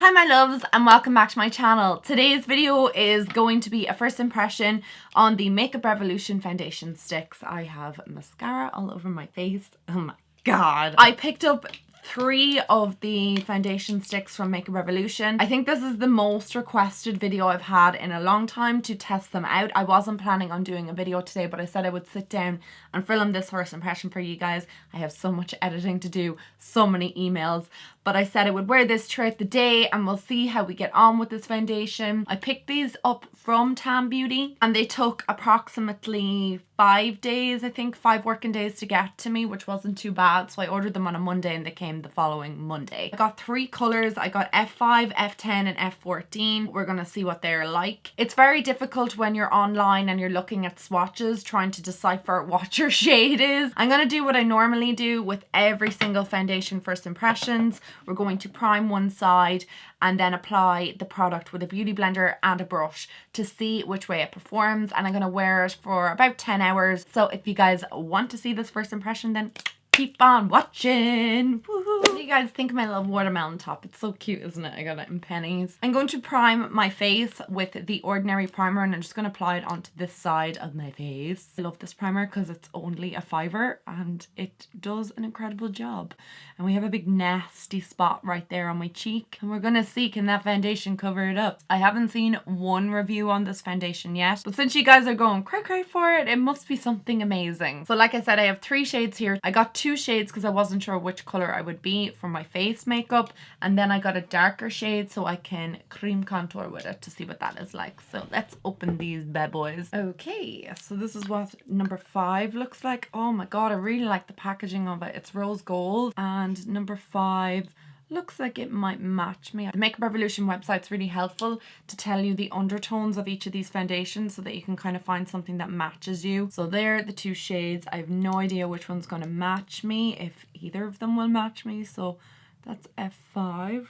Hi my loves and welcome back to my channel. Today's video is going to be a first impression on the Makeup Revolution foundation sticks. I have mascara all over my face. Oh my god. I picked up 3 of the foundation sticks from Makeup Revolution. I think this is the most requested video I've had in a long time to test them out. I wasn't planning on doing a video today, but I said I would sit down and film this first impression for you guys. I have so much editing to do, so many emails, but I said I would wear this throughout the day and we'll see how we get on with this foundation. I picked these up from Tan Beauty and they took approximately 5 days, I think 5 working days to get to me, which wasn't too bad. So I ordered them on a Monday and they came the following Monday. I got 3 colors. I got F5, F10 and F14. We're gonna see what they're like. It's very difficult when you're online and you're looking at swatches trying to decipher what your shade is. I'm gonna do what I normally do with every single foundation first impressions. We're going to prime one side and then apply the product with a beauty blender and a brush to see which way it performs, and I'm going to wear it for about 10 hours. So if you guys want to see this first impression, then keep on watching. Woohoo. What do you guys think of my little watermelon top? It's so cute, isn't it? I got it in pennies. I'm going to prime my face with the Ordinary primer and I'm just going to apply it onto this side of my face. I love this primer because it's only a $5 and it does an incredible job. And we have a big nasty spot right there on my cheek and we're going to see, can that foundation cover it up? I haven't seen one review on this foundation yet, but since you guys are going cray for it, it must be something amazing. So like I said, I have 3 shades here. I got 2 shades because I wasn't sure which color I would be for my face makeup, and then I got a darker shade so I can cream contour with it to see what that is like. So let's open these bad boys. Okay, so this is what number 5 looks like. Oh my god, I really like the packaging of it. It's rose gold, and number 5 looks like it might match me. The Makeup Revolution website's really helpful to tell you the undertones of each of these foundations so that you can kind of find something that matches you. So they're the 2 shades. I have no idea which one's going to match me, if either of them will match me. So that's F5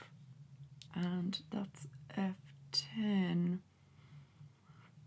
and that's F10.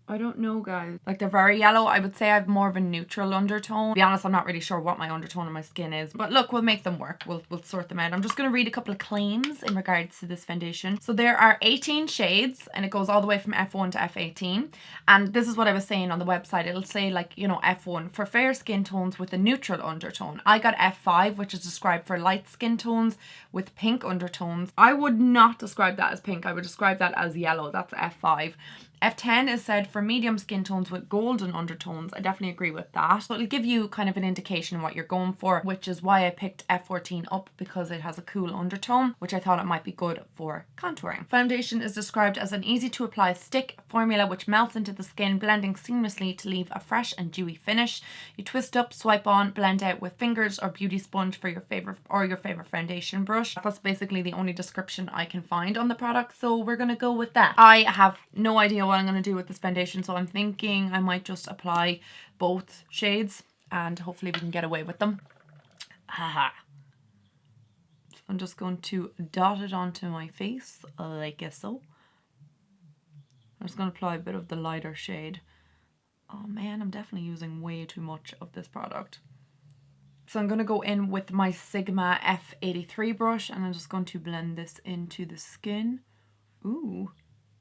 I don't know, guys. Like, they're very yellow. I would say I have more of a neutral undertone. To be honest, I'm not really sure what my undertone on my skin is. But look, we'll make them work. We'll sort them out. I'm just going to read a couple of claims in regards to this foundation. So there are 18 shades and it goes all the way from F1 to F18. And this is what I was saying on the website. It'll say, like, you know, F1 for fair skin tones with a neutral undertone. I got F5, which is described for light skin tones with pink undertones. I would not describe that as pink. I would describe that as yellow. That's F5. F10 is said for medium skin tones with golden undertones. I definitely agree with that. So it'll give you kind of an indication of what you're going for, which is why I picked F14 up, because it has a cool undertone, which I thought it might be good for contouring. Foundation is described as an easy to apply stick formula which melts into the skin, blending seamlessly to leave a fresh and dewy finish. You twist up, swipe on, blend out with fingers or beauty sponge for your favorite foundation brush. That's basically the only description I can find on the product, so we're gonna go with that. I have no idea what I'm going to do with this foundation, so I'm thinking I might just apply both shades and hopefully we can get away with them. Haha. So I'm just going to dot it onto my face like so. I'm just going to apply a bit of the lighter shade. Oh man, I'm definitely using way too much of this product. So I'm going to go in with my Sigma F83 brush and I'm just going to blend this into the skin. Ooh.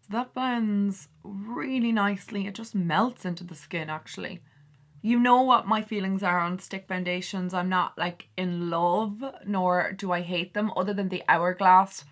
That blends really nicely. It just melts into the skin, actually. You know what my feelings are on stick foundations. I'm not like in love, nor do I hate them, other than the Hourglass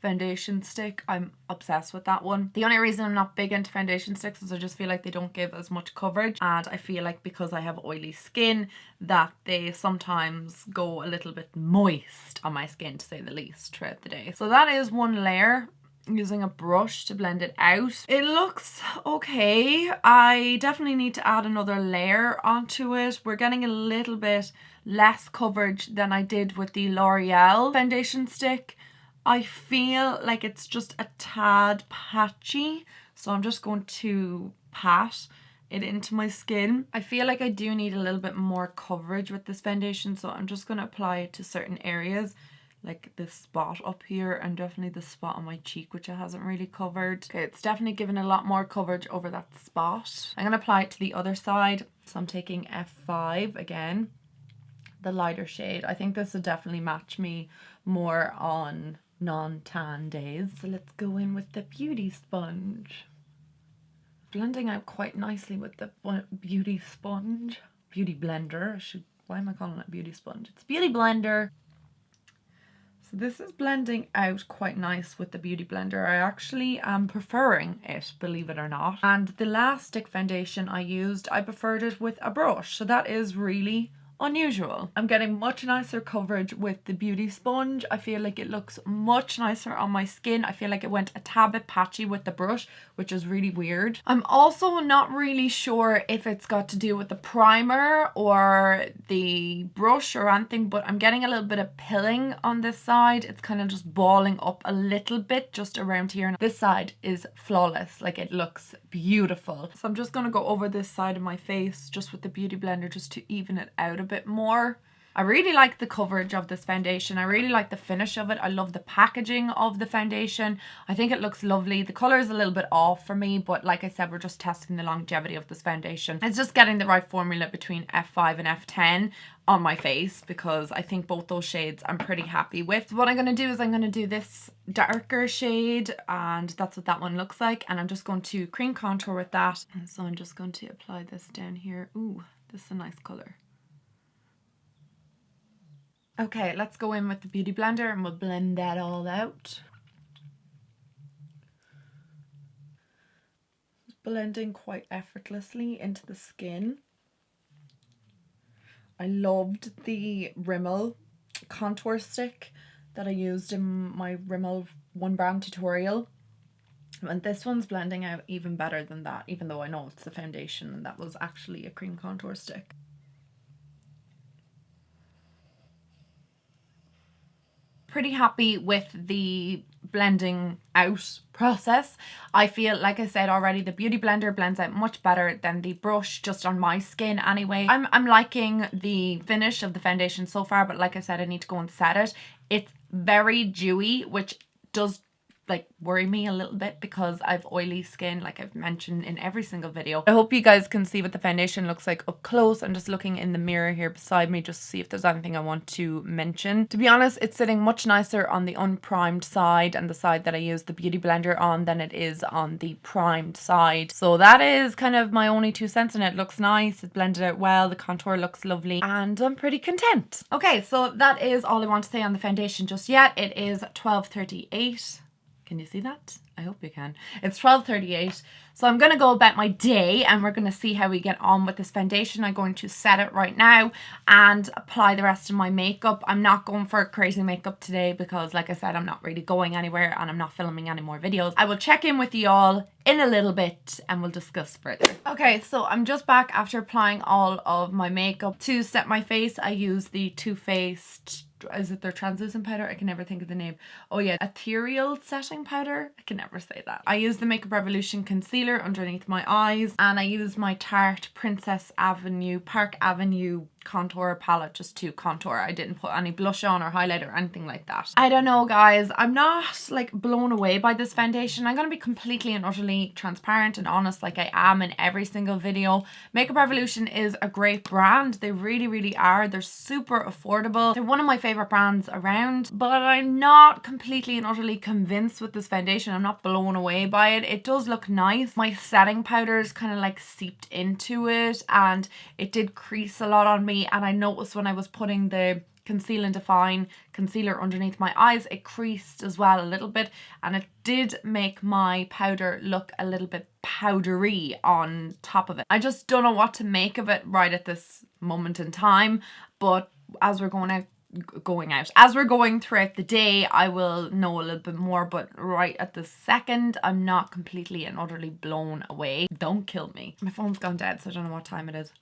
foundation stick. I'm obsessed with that one. The only reason I'm not big into foundation sticks is I just feel like they don't give as much coverage, and I feel like because I have oily skin that they sometimes go a little bit moist on my skin, to say the least, throughout the day. So that is one layer. Using a brush to blend it out. It looks okay. I definitely need to add another layer onto it. We're getting a little bit less coverage than I did with the L'Oreal foundation stick. I feel like it's just a tad patchy, so I'm just going to pat it into my skin. I feel like I do need a little bit more coverage with this foundation, so I'm just going to apply it to certain areas, like this spot up here and definitely the spot on my cheek, which it hasn't really covered. Okay, it's definitely given a lot more coverage over that spot. I'm going to apply it to the other side. So I'm taking F5 again, the lighter shade. I think this would definitely match me more on non-tan days. So let's go in with the beauty sponge. Blending out quite nicely with the beauty sponge. Beauty blender. Why am I calling it beauty sponge? It's beauty blender. So this is blending out quite nice with the beauty blender. I actually am preferring it, believe it or not. And the last stick foundation I used, I preferred it with a brush. So that is really unusual. I'm getting much nicer coverage with the beauty sponge. I feel like it looks much nicer on my skin. I feel like it went a tad bit patchy with the brush, which is really weird. I'm also not really sure if it's got to do with the primer or the brush or anything, but I'm getting a little bit of pilling on this side. It's kind of just balling up a little bit just around here. This side is flawless, like it looks beautiful. So I'm just going to go over this side of my face just with the beauty blender just to even it out a bit more. I really like the coverage of this foundation. I really like the finish of it. I love the packaging of the foundation. I think it looks lovely. The color is a little bit off for me, but like I said, we're just testing the longevity of this foundation. It's just getting the right formula between F5 and F10 on my face, because I think both those shades I'm pretty happy with. What I'm going to do is I'm going to do this darker shade, and that's what that one looks like. And I'm just going to cream contour with that. And so I'm just going to apply this down here. Ooh, this is a nice color. Okay, let's go in with the beauty blender and we'll blend that all out. Blending quite effortlessly into the skin. I loved the Rimmel contour stick that I used in my Rimmel One Brand tutorial. And this one's blending out even better than that, even though I know it's the foundation and that was actually a cream contour stick. Pretty happy with the blending out process. I feel, like I said already, the beauty blender blends out much better than the brush, just on my skin anyway. I'm liking the finish of the foundation so far, but like I said, I need to go and set it. It's very dewy, which does like worry me a little bit because I've oily skin, like I've mentioned in every single video. I hope you guys can see what the foundation looks like up close. I'm just looking in the mirror here beside me just to see if there's anything I want to mention. To be honest, it's sitting much nicer on the unprimed side and the side that I use the beauty blender on than it is on the primed side. So that is kind of my only 2 cents in it. It looks nice, it blended out well, the contour looks lovely, and I'm pretty content. Okay, so that is all I want to say on the foundation just yet. It is 12:38. Can you see that? I hope you can. It's 12:38. So I'm going to go about my day and we're going to see how we get on with this foundation. I'm going to set it right now and apply the rest of my makeup. I'm not going for crazy makeup today because, like I said, I'm not really going anywhere and I'm not filming any more videos. I will check in with you all in a little bit and we'll discuss further. Okay, so I'm just back after applying all of my makeup. To set my face, I use the Too Faced, is it their translucent powder? I can never think of the name. Oh yeah, ethereal setting powder. I can never say that. I use the Makeup Revolution concealer underneath my eyes, and I use my Tarte Park Avenue contour palette just to contour. I didn't put any blush on or highlight or anything like that. I don't know, guys, I'm not like blown away by this foundation. I'm gonna be completely and utterly transparent and honest, like I am in every single video. Makeup Revolution is a great brand. They really are. They're super affordable. They're one of my favorite brands around, but I'm not completely and utterly convinced with this foundation. I'm not blown away by it. It does look nice. My setting powders kind of like seeped into it and it did crease a lot on me. And I noticed when I was putting the Conceal and Define concealer underneath my eyes, it creased as well a little bit, and it did make my powder look a little bit powdery on top of it. I just don't know what to make of it right at this moment in time, but as we're going throughout the day, I will know a little bit more. But right at the second, I'm not completely and utterly blown away. Don't kill me. My phone's gone dead, so I don't know what time it is.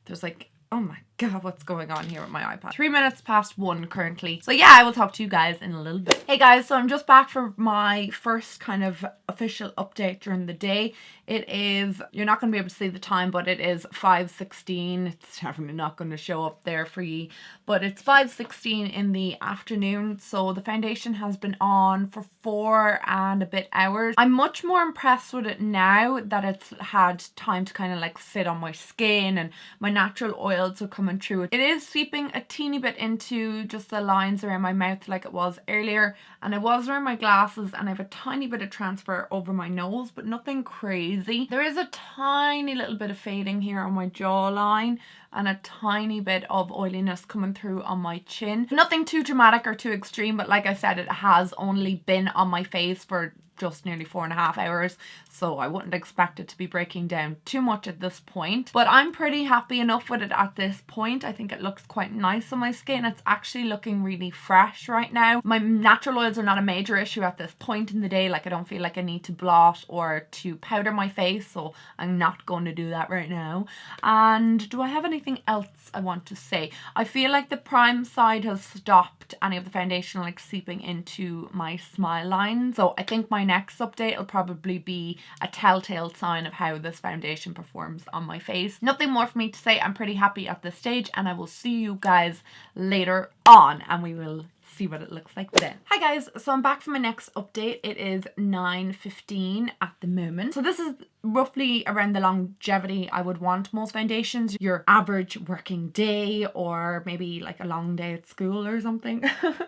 There's like, oh my god, what's going on here with my iPad? 3 minutes past 1 currently. So yeah, I will talk to you guys in a little bit. Hey guys, so I'm just back for my first kind of official update during the day. It is, you're not going to be able to see the time, but it is 5:16. It's definitely not going to show up there for you, but it's 5:16 in the afternoon. So the foundation has been on for 4 and a bit hours. I'm much more impressed with it now that it's had time to kind of like sit on my skin and my natural oils are coming coming through. It is seeping a teeny bit into just the lines around my mouth like it was earlier, and it was around my glasses, and I have a tiny bit of transfer over my nose, but nothing crazy. There is a tiny little bit of fading here on my jawline and a tiny bit of oiliness coming through on my chin. Nothing too dramatic or too extreme, but like I said, it has only been on my face for just nearly 4.5 hours, so I wouldn't expect it to be breaking down too much at this point. But I'm pretty happy enough with it at this point. I think it looks quite nice on my skin. It's actually looking really fresh right now. My natural oils are not a major issue at this point in the day. Like, I don't feel like I need to blot or to powder my face, so I'm not going to do that right now. And do I have anything else I want to say? I feel like the prime side has stopped any of the foundation like seeping into my smile line, so I think my next update will probably be a telltale sign of how this foundation performs on my face. Nothing more for me to say. I'm pretty happy at this stage, and I will see you guys later on and we will see what it looks like then. Hi guys, so I'm back for my next update. It is 9:15 at the moment. So this is roughly around the longevity I would want most foundations. Your average working day, or maybe like a long day at school or something.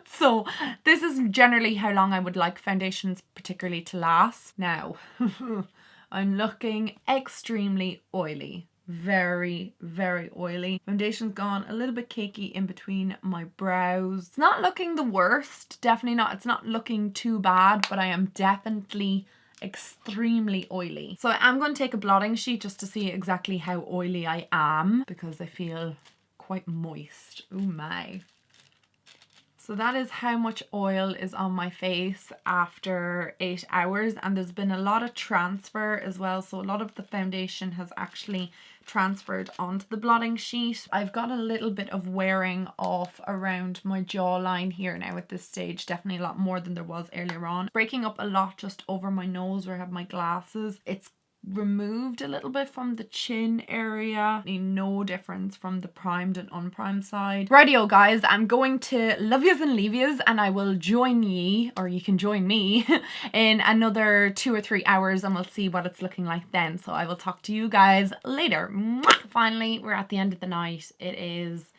So this is generally how long I would like foundations particularly to last. Now, I'm looking extremely oily. Very, very oily. Foundation's gone a little bit cakey in between my brows. It's not looking the worst, definitely not. It's not looking too bad, but I am definitely extremely oily. So I'm going to take a blotting sheet just to see exactly how oily I am, because I feel quite moist. Oh my. So that is how much oil is on my face after 8 hours, and there's been a lot of transfer as well, so a lot of the foundation has actually transferred onto the blotting sheet. I've got a little bit of wearing off around my jawline here now at this stage, definitely a lot more than there was earlier on. Breaking up a lot just over my nose where I have my glasses. It's removed a little bit from the chin area. No difference from the primed and unprimed side. Rightio guys, I'm going to love yous and leave yous, and I will join ye, or you can join me, in another 2 or 3 hours, and we'll see what it's looking like then. So I will talk to you guys later. Mwah! Finally, we're at the end of the night. It is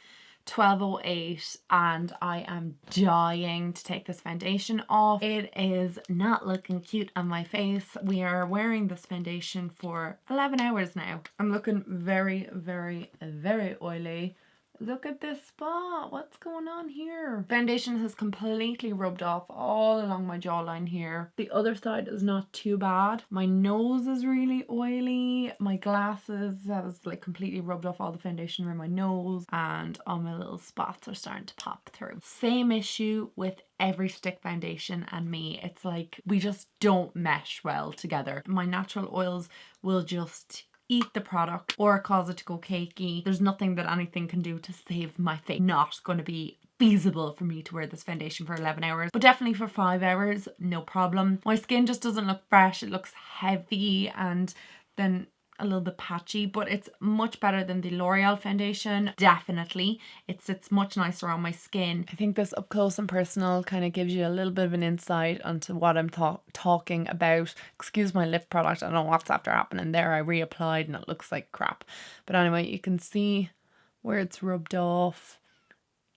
12:08 and I am dying to take this foundation off. It is not looking cute on my face. We are wearing this foundation for 11 hours now. I'm looking very, very, very oily. Look at this spot. What's going on here? Foundation has completely rubbed off all along my jawline here. The other side is not too bad. My nose is really oily. My glasses has like completely rubbed off all the foundation around my nose, and all my little spots are starting to pop through. Same issue with every stick foundation and me. It's like we just don't mesh well together. My natural oils will just eat the product or cause it to go cakey. There's nothing that anything can do to save my face. Not going to be feasible for me to wear this foundation for 11 hours, but definitely for 5 hours, no problem. My skin just doesn't look fresh. It looks heavy and then a little bit patchy, but it's much better than the L'Oreal foundation. Definitely. It sits much nicer on my skin. I think this up close and personal kind of gives you a little bit of an insight onto what I'm talking about. Excuse my lip product. I don't know what's after happening there. I reapplied and it looks like crap. But anyway, you can see where it's rubbed off.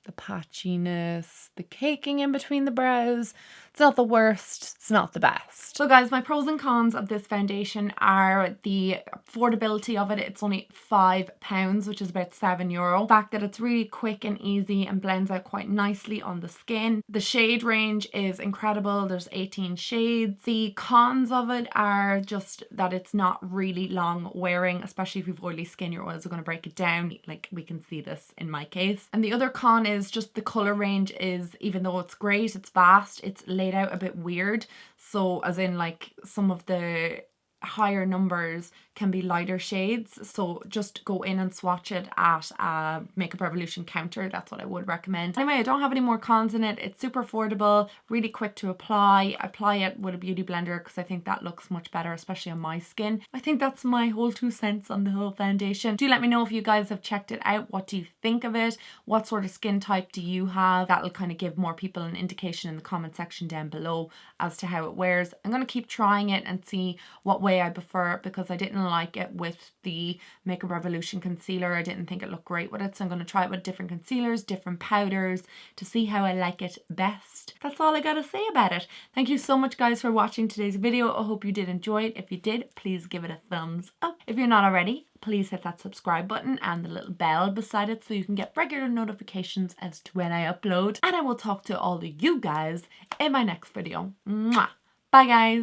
The patchiness, the caking in between the brows. It's not the worst, it's not the best. So guys, my pros and cons of this foundation are the affordability of it. It's only £5, which is about €7. The fact that it's really quick and easy and blends out quite nicely on the skin. The shade range is incredible. There's 18 shades. The cons of it are just that it's not really long wearing, especially if you've oily skin. Your oils are going to break it down. Like we can see this in my case. And the other con is just the color range is, even though it's great, it's vast, it's laid out a bit weird. So as in like some of the higher numbers can be lighter shades, so just go in and swatch it at a Makeup Revolution counter. That's what I would recommend. Anyway, I don't have any more cons in it. It's super affordable, really quick to apply. I apply it with a beauty blender because I think that looks much better, especially on my skin. I think that's my whole 2 cents on the whole foundation. Do let me know if you guys have checked it out. What do you think of it? What sort of skin type do you have? That'll kind of give more people an indication in the comment section down below as to how it wears. I'm going to keep trying it and see what way way I prefer it because I didn't like it with the Makeup Revolution concealer. I didn't think it looked great with it, so I'm going to try it with different concealers, different powders to see how I like it best. That's all I gotta say about it. Thank you so much guys for watching today's video. I hope you did enjoy it. If you did, please give it a thumbs up. If you're not already, please hit that subscribe button and the little bell beside it so you can get regular notifications as to when I upload. And I will talk to all of you guys in my next video. Mwah! Bye guys!